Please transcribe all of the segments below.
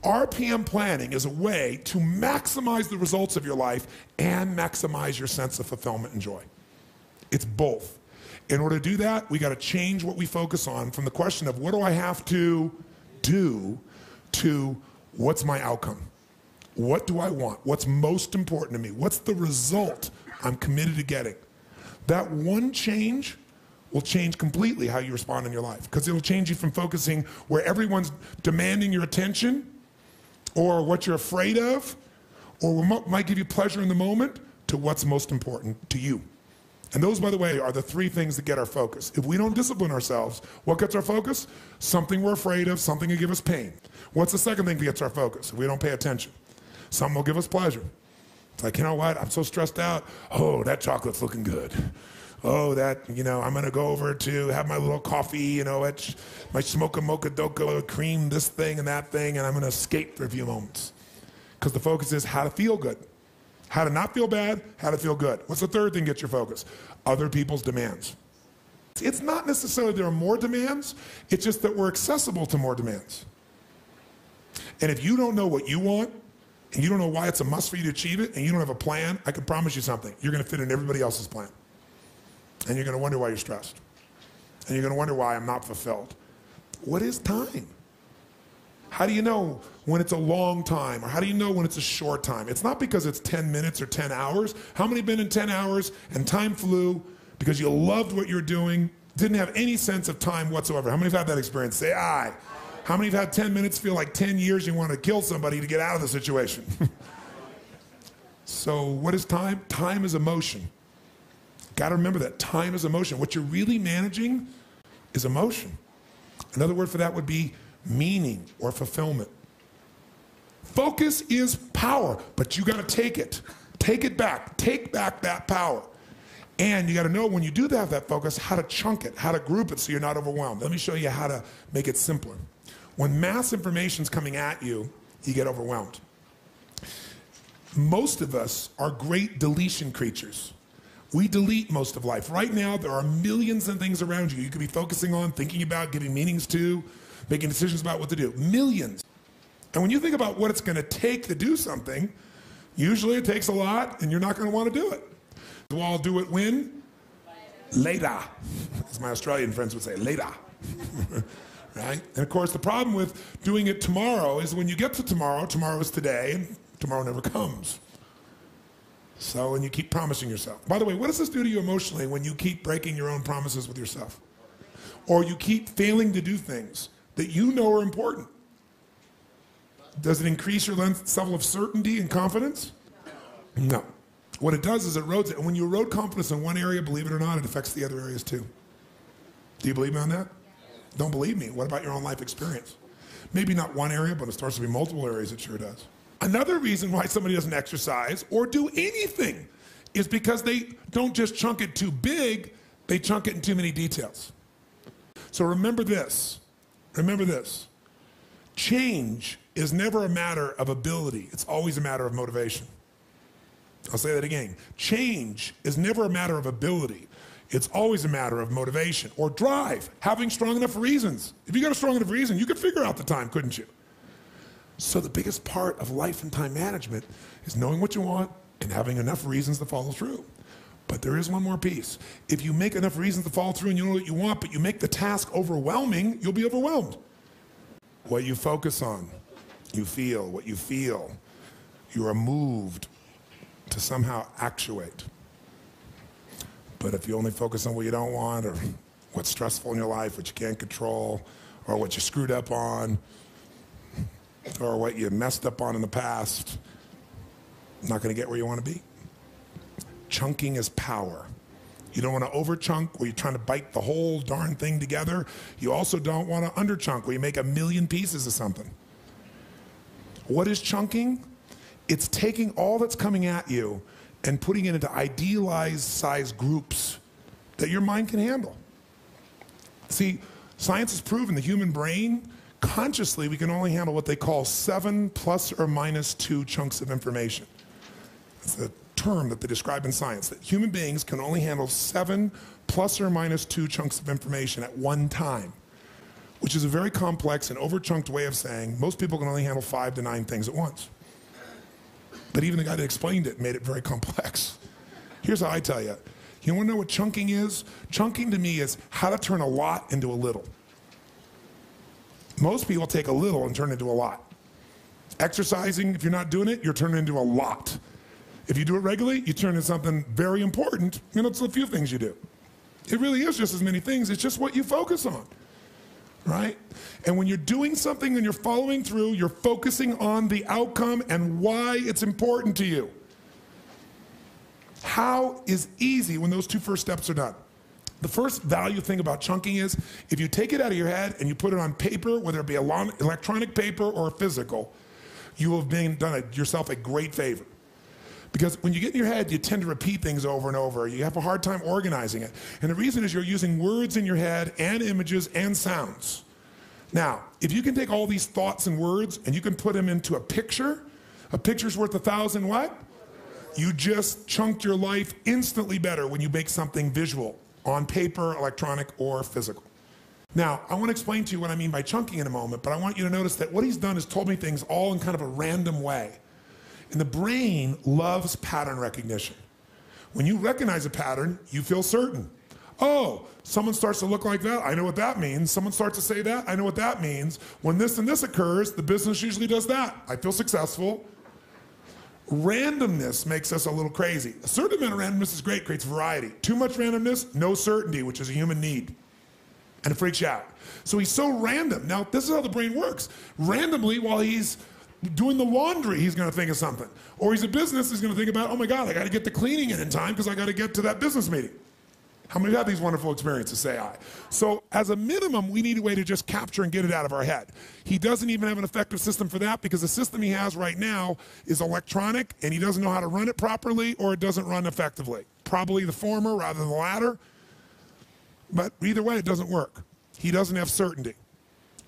RPM planning is a way to maximize the results of your life and maximize your sense of fulfillment and joy. It's both. In order to do that, we got to change what we focus on from the question of what do I have to do to what's my outcome? What do I want? What's most important to me? What's the result I'm committed to getting? That one change will change completely how you respond in your life, because it'll change you from focusing where everyone's demanding your attention or what you're afraid of or what might give you pleasure in the moment to what's most important to you. And those, by the way, are the three things that get our focus. If we don't discipline ourselves, what gets our focus? Something we're afraid of, something will give us pain. What's the second thing that gets our focus if we don't pay attention? Something will give us pleasure. It's like, you know what, I'm so stressed out. Oh, that chocolate's looking good. Oh, that, I'm going to go over to have my little coffee, my smoke a mocha doka, cream, this thing and that thing, and I'm going to escape for a few moments. Because the focus is how to feel good. How to not feel bad, how to feel good. What's the third thing that gets your focus? Other people's demands. It's not necessarily there are more demands, it's just that we're accessible to more demands. And if you don't know what you want, and you don't know why it's a must for you to achieve it, and you don't have a plan, I can promise you something. You're going to fit in everybody else's plan. And you're going to wonder why you're stressed. And you're going to wonder why I'm not fulfilled. What is time? How do you know when it's a long time, or how do you know when it's a short time? It's not because it's 10 minutes or 10 hours. How many have been in 10 hours and time flew because you loved what you're doing, didn't have any sense of time whatsoever? How many have had that experience? Say aye. How many have had 10 minutes feel like 10 years you want to kill somebody to get out of the situation? So what is time? Time is emotion. Got to remember that time is emotion. What you're really managing is emotion. Another word for that would be meaning or fulfillment. Focus is power, but you got to take it. Take it back. Take back that power. And you got to know when you do have that focus, how to chunk it, how to group it so you're not overwhelmed. Let me show you how to make it simpler. When mass information is coming at you, you get overwhelmed. Most of us are great deletion creatures. We delete most of life. Right now, there are millions of things around you could be focusing on, thinking about, giving meanings to, making decisions about what to do. Millions. And when you think about what it's going to take to do something, usually it takes a lot, and you're not going to want to do it. So I'll do it when? Later. As my Australian friends would say, later. Right? And of course, the problem with doing it tomorrow is when you get to tomorrow, tomorrow is today, and tomorrow never comes. So, and you keep promising yourself. By the way, what does this do to you emotionally when you keep breaking your own promises with yourself? Or you keep failing to do things that you know are important? Does it increase your level of certainty and confidence? No. What it does is it erodes it. And when you erode confidence in one area, believe it or not, it affects the other areas too. Do you believe me on that? Don't believe me. What about your own life experience? Maybe not one area, but it starts to be multiple areas. It sure does. Another reason why somebody doesn't exercise or do anything is because they don't just chunk it too big, they chunk it in too many details. So remember this. Remember this. Change is never a matter of ability. It's always a matter of motivation. I'll say that again. Change is never a matter of ability. It's always a matter of motivation or drive, having strong enough reasons. If you got a strong enough reason, you could figure out the time, couldn't you? So the biggest part of life and time management is knowing what you want and having enough reasons to follow through. But there is one more piece. If you make enough reasons to follow through and you know what you want, but you make the task overwhelming, you'll be overwhelmed. What you focus on, you feel. What you feel, you are moved to somehow actuate. But if you only focus on what you don't want, or what's stressful in your life, what you can't control, or what you screwed up on, or what you messed up on in the past, you're not going to get where you want to be. Chunking is power. You don't want to over-chunk where you're trying to bite the whole darn thing together. You also don't want to under-chunk where you make a million pieces of something. What is chunking? It's taking all that's coming at you and putting it into idealized size groups that your mind can handle. See, science has proven the human brain, consciously, we can only handle what they call 7 ± 2 chunks of information. It's a term that they describe in science, that human beings can only handle 7 ± 2 chunks of information at one time. which is a very complex and over-chunked way of saying most people can only handle 5 to 9 things at once. But even the guy that explained it made it very complex. Here's how I tell you. You want to know what chunking is? Chunking to me is how to turn a lot into a little. Most people take a little and turn it into a lot. Exercising, if you're not doing it, you're turning into a lot. If you do it regularly, you turn into something very important, and it's a few things you do. It really is just as many things, it's just what you focus on, right? And when you're doing something and you're following through, you're focusing on the outcome and why it's important to you. How is easy when those 2 first steps are done? The first value thing about chunking is if you take it out of your head and you put it on paper, whether it be electronic paper or physical, you will have done yourself a great favor. Because when you get in your head, you tend to repeat things over and over. You have a hard time organizing it. And the reason is you're using words in your head and images and sounds. Now, if you can take all these thoughts and words and you can put them into a picture's worth 1,000 what? You just chunked your life instantly better when you make something visual on paper, electronic, or physical. Now, I want to explain to you what I mean by chunking in a moment, but I want you to notice that what he's done is told me things all in kind of a random way. And the brain loves pattern recognition. When you recognize a pattern, you feel certain. Oh, someone starts to look like that, I know what that means. Someone starts to say that, I know what that means. When this and this occurs, the business usually does that. I feel successful. Randomness makes us a little crazy. A certain amount of randomness is great, creates variety. Too much randomness, no certainty, which is a human need. And it freaks you out. So he's so random. Now, this is how the brain works. Randomly, while he's doing the laundry, he's going to think of something. Or he's a business, he's going to think about, oh my God, I got to get the cleaning in time because I got to get to that business meeting. How many have these wonderful experiences? Say aye. So as a minimum, we need a way to just capture and get it out of our head. He doesn't even have an effective system for that because the system he has right now is electronic and he doesn't know how to run it properly or it doesn't run effectively. Probably the former rather than the latter. But either way, it doesn't work. He doesn't have certainty.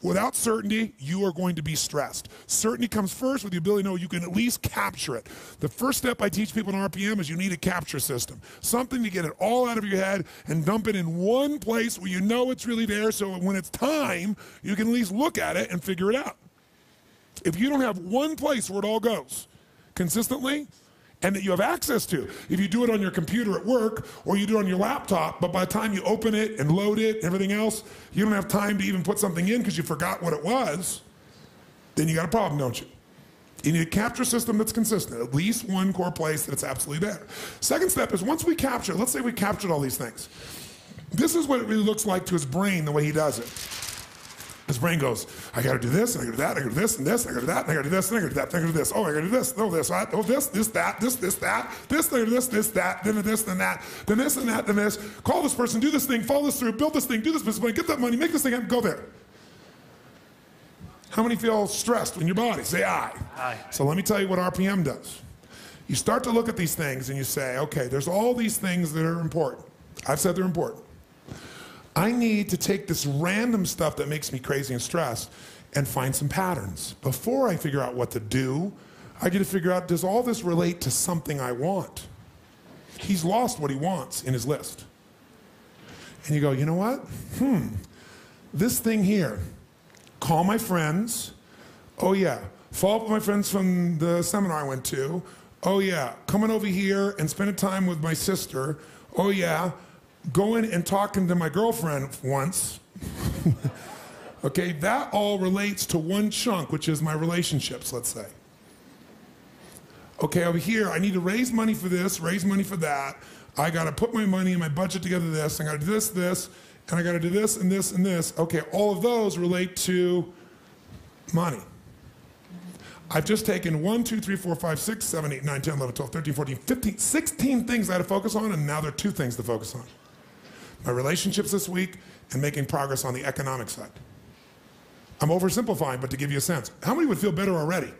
Without certainty, you are going to be stressed. Certainty comes first with the ability to know you can at least capture it. The first step I teach people in RPM is you need a capture system. Something to get it all out of your head and dump it in one place where you know it's really there so when it's time, you can at least look at it and figure it out. If you don't have one place where it all goes consistently, and that you have access to. If you do it on your computer at work or you do it on your laptop, but by the time you open it and load it and everything else, you don't have time to even put something in because you forgot what it was, then you got a problem, don't you? You need a capture system that's consistent, at least one core place that it's absolutely there. Second step is once we capture, let's say we captured all these things. This is what it really looks like to his brain the way he does it. His brain goes, I gotta do this, and I gotta do that, I gotta do this, and this, and I gotta do that, and I gotta do this, and I gotta do that, and I gotta do this. Oh, I gotta do this, oh, this, oh, this, that, this, that, this, that, then this, then that, then this, and that, then this. Call this person, do this thing, follow this through, build this thing, do this business plan, get that money, make this thing happen, go there. How many feel stressed in your body? Say aye. Aye. So let me tell you what RPM does. You start to look at these things and you say, okay, there's all these things that are important. I've said they're important. I need to take this random stuff that makes me crazy and stressed and find some patterns. Before I figure out what to do, I get to figure out, does all this relate to something I want? He's lost what he wants in his list. And you go, you know what? This thing here, call my friends. Oh yeah, follow up with my friends from the seminar I went to. Oh yeah, coming over here and spending time with my sister. Oh yeah, going and talking to my girlfriend once. Okay, that all relates to one chunk, which is my relationships, let's say. Okay, over here, I need to raise money for this, raise money for that. I gotta put my money and my budget together this, I gotta do this, this, and I gotta do this and this and this. Okay, all of those relate to money. I've just taken 1, 2, 3, 4, 5, 6, 7, 8, 9, 10, 11, 12, 13, 14, 15, 16 things I had to focus on, and now there are 2 things to focus on. My relationships this week and making progress on the economic side. I'm oversimplifying, but to give you a sense. How many would feel better already?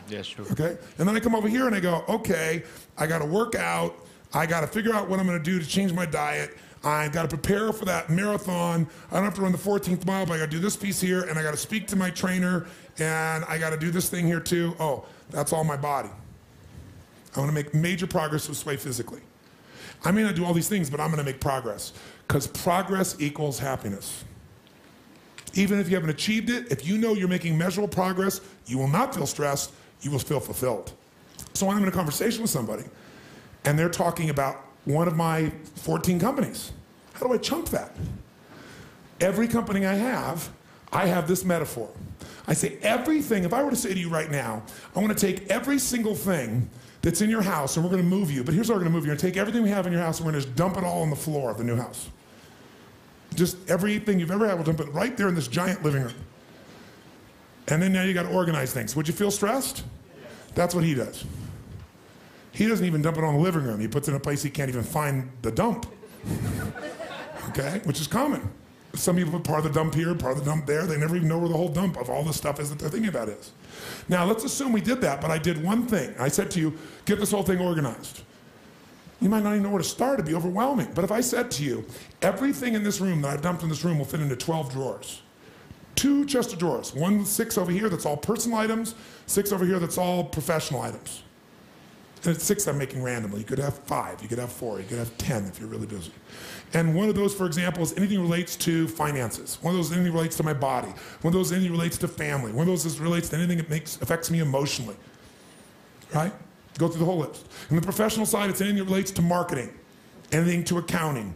Yeah, sure. Okay, and then I come over here and I go, okay, I gotta work out, I gotta figure out what I'm gonna do to change my diet, I gotta prepare for that marathon, I don't have to run the 14th mile, but I gotta do this piece here, and I gotta speak to my trainer, and I gotta do this thing here too. Oh, that's all my body. I wanna make major progress this way physically. I may not do all these things, but I'm gonna make progress, because progress equals happiness. Even if you haven't achieved it, if you know you're making measurable progress, you will not feel stressed, you will feel fulfilled. So I'm in a conversation with somebody, and they're talking about one of my 14 companies. How do I chunk that? Every company I have this metaphor. I say everything, if I were to say to you right now, I want to take every single thing that's in your house and we're going to move you, but here's how we're going to move you. We're going to take everything we have in your house and we're going to just dump it all on the floor of the new house. Just everything you've ever had, we'll dump it right there in this giant living room. And then now you got to organize things. Would you feel stressed? That's what he does. He doesn't even dump it on the living room. He puts it in a place he can't even find the dump. Okay, which is common. Some people put part of the dump here, part of the dump there. They never even know where the whole dump of all the stuff is that they're thinking about is. Now, let's assume we did that, but I did one thing. I said to you, get this whole thing organized. You might not even know where to start. It'd be overwhelming. But if I said to you, everything in this room that I've dumped in this room will fit into 12 drawers. 2 chests of drawers. 1 with 6 over here that's all personal items, 6 over here that's all professional items. And it's 6 I'm making randomly. You could have 5, you could have 4, you could have 10 if you're really busy. And one of those, for example, is anything relates to finances. One of those anything relates to my body. One of those anything relates to family. One of those is relates to anything that affects me emotionally. Right? Go through the whole list. On the professional side, it's anything that relates to marketing, anything to accounting,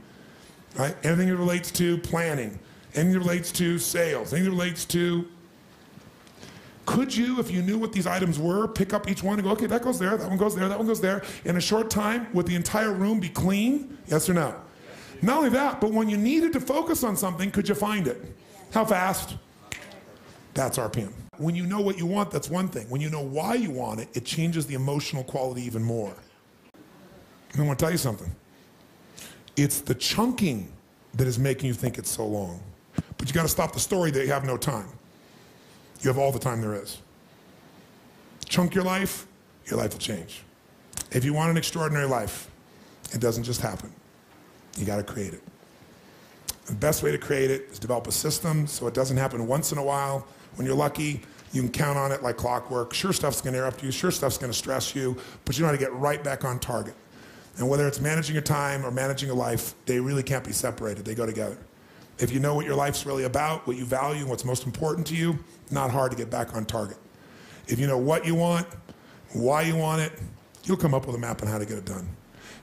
right? Anything that relates to planning, anything that relates to sales, anything that relates to... Could you, if you knew what these items were, pick up each one and go, okay, that goes there, that one goes there, that one goes there, in a short time, would the entire room be clean? Yes or no? Not only that, but when you needed to focus on something, could you find it? How fast? That's RPM. When you know what you want, that's one thing. When you know why you want it, it changes the emotional quality even more. And I want to tell you something. It's the chunking that is making you think it's so long. But you got to stop the story that you have no time. You have all the time there is. Chunk your life will change. If you want an extraordinary life, it doesn't just happen. You got to create it. The best way to create it is develop a system so it doesn't happen once in a while. When you're lucky, you can count on it like clockwork. Sure stuff's going to interrupt you. Sure stuff's going to stress you. But you know how to get right back on target. And whether it's managing your time or managing your life, they really can't be separated. They go together. If you know what your life's really about, what you value, and what's most important to you, it's not hard to get back on target. If you know what you want, why you want it, you'll come up with a map on how to get it done.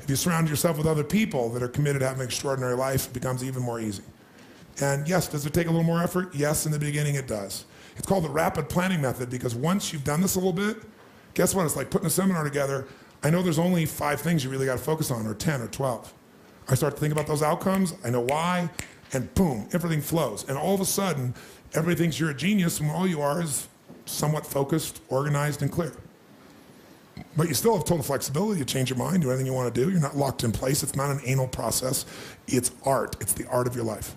If you surround yourself with other people that are committed to having an extraordinary life, it becomes even more easy. And yes, does it take a little more effort? Yes, in the beginning it does. It's called the rapid planning method because once you've done this a little bit, guess what? It's like putting a seminar together. I know there's only 5 things you really got to focus on, or 10 or 12. I start to think about those outcomes, I know why, and boom, everything flows. And all of a sudden, everybody thinks you're a genius when all you are is somewhat focused, organized, and clear. But you still have total flexibility to change your mind, do anything you want to do. You're not locked in place. It's not an anal process. It's art. It's the art of your life.